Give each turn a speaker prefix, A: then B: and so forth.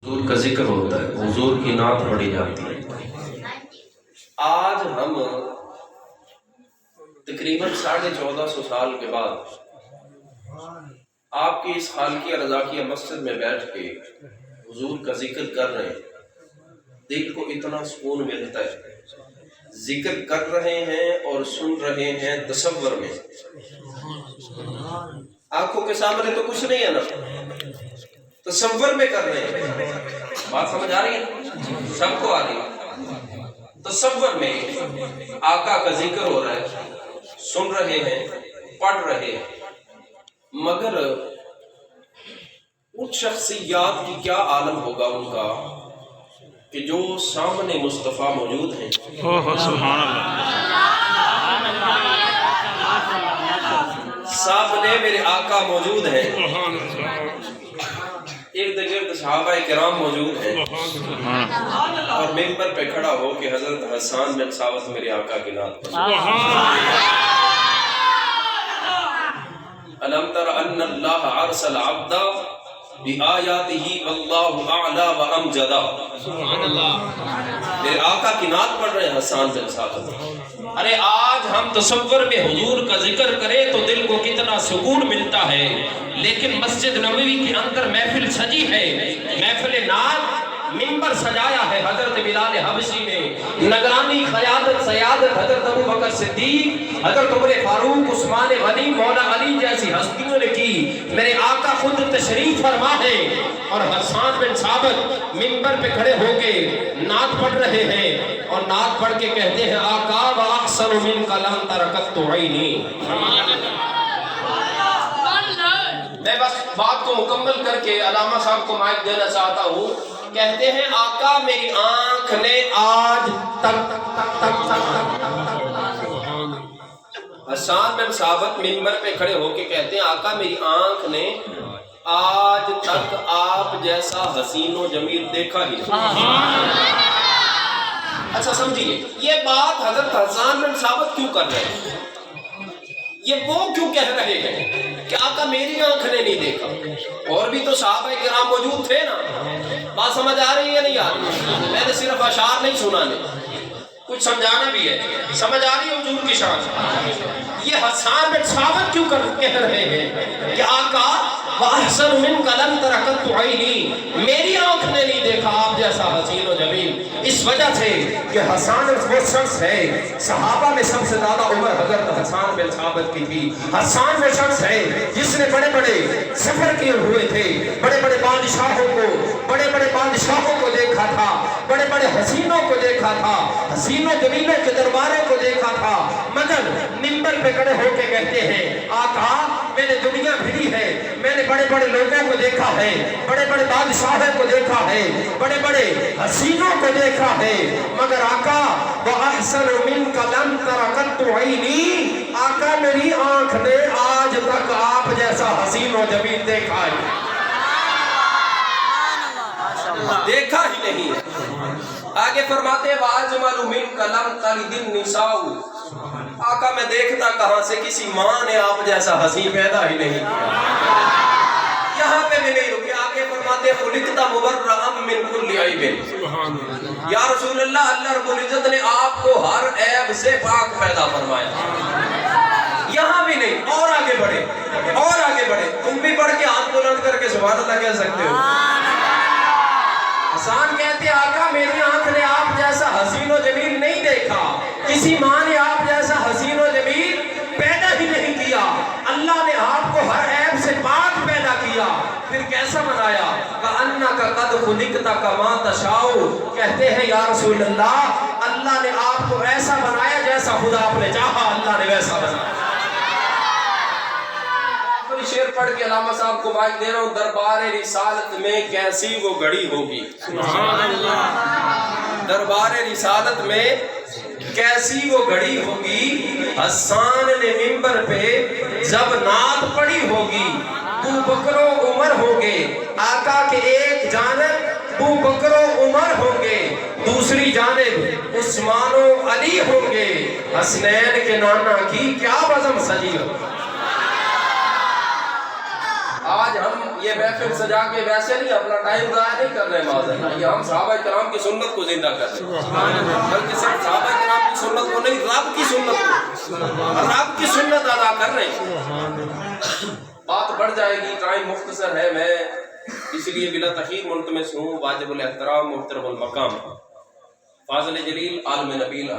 A: حضور کا ذکر ہوتا ہے، حضور کی نعت پڑھی جاتی ہے۔ آج ہم تقریباً 1450 سال کے بعد آپ کی اس خالقیہ رضاکیہ مسجد میں بیٹھ کے حضور کا ذکر کر رہے ہیں، دل کو اتنا سکون ملتا ہے۔ ذکر کر رہے ہیں اور سن رہے ہیں تصور میں، آنکھوں کے سامنے تو کچھ نہیں ہے نا، تصور میں کر رہے ہیں۔ بات سمجھ آ رہی ہے؟ سب کو آ رہی ہے؟ تصور میں آقا کا ذکر ہو رہا ہے، سن رہے ہیں، پڑھ رہے ہیں، مگر ان شخصیات کی کیا عالم ہوگا ان کا کہ جو سامنے مصطفیٰ موجود ہیں۔
B: سبحان اللہ،
A: سامنے میرے آقا موجود ہیں، ارد گرد صحابہ کرام موجود ہیں، اور ممبر پہ کھڑا ہو کے حضرت حسان بن ثابت میرے آقا کی نعت پڑھ الم تر ان اللہ ارسل عبدا بآیاتہ واللہ اعلی وامجدا۔ میرے آقا کی نعت پڑھ رہے ہیں حسان بن ثابت۔ ارے آج ہم تصور میں حضور کا ذکر کریں تو دل کو کتنا سکون ملتا ہے، لیکن مسجد نبوی کے اندر محفل سجی ہے، محفل نعت، ممبر سجایا ہے حضرت بلال حبشی نے، نگرانی قیادت سیادت حضرت ابو بکر صدیق، حضرت عمر فاروق، عثمان غنی، مولا علی جیسی ہستیوں نے کی۔ میرے آقا خود تشریف فرما ہے اور حسان بن ثابت ممبر پہ کھڑے ہو کے نعت پڑھ رہے ہیں، اور نعت پڑھ کے کہتے ہیں آقا وَأَحْسَنُ مِنْكَ لَمْ تَرَكَتْ عَيْنِي۔ میں بس بات کو مکمل کر کے علامہ صاحب کو مائک دینا چاہتا ہوں۔ کہتے ہیں آقا میری آنکھ نے آج تک حسان بن ثابت منبر پہ کھڑے ہو کے کہتے ہیں آقا میری آنکھ نے آج تک آپ جیسا حسین و جمیل دیکھا ہی نہیں۔ اچھا سمجھیے، یہ بات حضرت حسان بن ثابت کیوں کر رہے ہیں؟ یہ وہ کیوں کہہ رہے ہیں کہ آقا میری آنکھ نے نہیں دیکھا؟ اور بھی تو صحابہ کرام موجود تھے نا۔ بات سمجھ آ رہی ہے نہیں آ رہی؟ میں نے صرف اشعار نہیں سنانے، کچھ سمجھانا بھی ہے۔ سمجھ آ رہی ہے حضور کی شان؟ یہ حسان بن ثابت کیوں کہہ رہے ہیں کہ آقا وَأَحْسَنُ مِنْكَ لَمْ تَرَكَتْ عَيْنِي، میری آنکھ نے نہیں دیکھا آپ جیسا حسین و جمیل۔ اس وجہ سے کہ حسان وہ شخص ہے، صحابہ میں سب سے زیادہ عمر حضرت حسان بن ثابت کی تھی۔ حسان وہ شخص ہے جس نے بڑے بڑے سفر کیے ہوئے تھے، بڑے بڑے بادشاہوں کو دیکھا تھا، بڑے بڑے حسینوں کو دیکھا تھا، حسین و جمیلوں کے درباروں کو دیکھا تھا، مگر منبر پہ کھڑے ہو کے کہتے ہیں آقا میں نے دنیا پھری ہے، میں نے بڑے بڑے لوگوں کو دیکھا ہے، بڑے بڑے بادشاہوں کو دیکھا ہے، بڑے بڑے حسینوں کو دیکھا ہے، مگر آقا وَأَحْسَنُ مِنْكَ لَمْ تَرَكَتْ عَيْنِي، آقا میری آنکھ نے آج تک آپ جیسا حسین و جمیل دیکھا ہے، دیکھا ہی نہیں۔ آگے فرماتے ہیں وَأَجْمَلُ مِنْكَ لَمْ تَلِدِ النِّسَاءُ، آقا میں دیکھتا کہاں سے، کسی ماں نے آپ جیسا حسین پیدا ہی نہیں کیا۔ یہاں پہ بھی نہیں رکے، آگے فرماتے ہیں خُلِقْتَ مُبَرَّأً مِنْ كُلِّ عَيْبٍ، یا رسول اللہ، اللہ رب العزت نے آپ کو ہر عیب سے پاک پیدا فرمایا۔ یہاں بھی نہیں، اور آگے بڑھے، اور آگے بڑھے۔ تم بھی پڑھ کے ہاتھ بلند کر کے سبحان اللہ کہہ سکتے ہو۔ حسان کہتے آقا میری آنکھ نے آپ جیسا حسین و جمیل نہیں دیکھا، کسی ماں نے آپ جیسا حسین و جمیل پیدا ہی نہیں کیا، اللہ نے آپ کو ہر عیب سے پاک پیدا کیا، پھر کیسا بنایا؟ کَأَنَّكَ قَدْ خُلِقْتَ كَمَا تَشَاءُ، کہتے ہیں یا رسول اللہ، اللہ نے آپ کو ایسا بنایا جیسا خدا آپ نے چاہا، اللہ نے ویسا بنایا۔ شعر پڑھ کے علامہ صاحب کو مائک دے رہا ہوں۔ دربار رسالت میں کیسی وہ گھڑی ہوگی، دربار رسالت میں کیسی وہ گھڑی ہوگی، حسان نے ممبر پہ جب نعت پڑھی ہوگی، ابو بکر و عمر ہوگے، آقا کے ایک جانب ابو بکر و عمر ہوگے، دوسری جانب عثمان و علی ہوگے، حسنین کے نانا کی کیا بزم سجی ہوگی۔ آج ہم یہ محفل سجا کے ویسے نہیں اپنا ٹائم ضائع نہیں کر رہے معاذ، یہ ہم صحابہ کرام کی سنت کو زندہ کر رہے ہیں، بلکہ صرف صحابہ کرام کی سنت کو نہیں، رب کی سنت کو، رب کی سنت ادا کر رہے ہیں۔ بات بڑھ جائے گی، ٹائم مختصر ہے، میں اس لیے بلا تخیر ملتمس ہوں واجب الاحترام محترم المقام فاضل جلیل عالم نبیل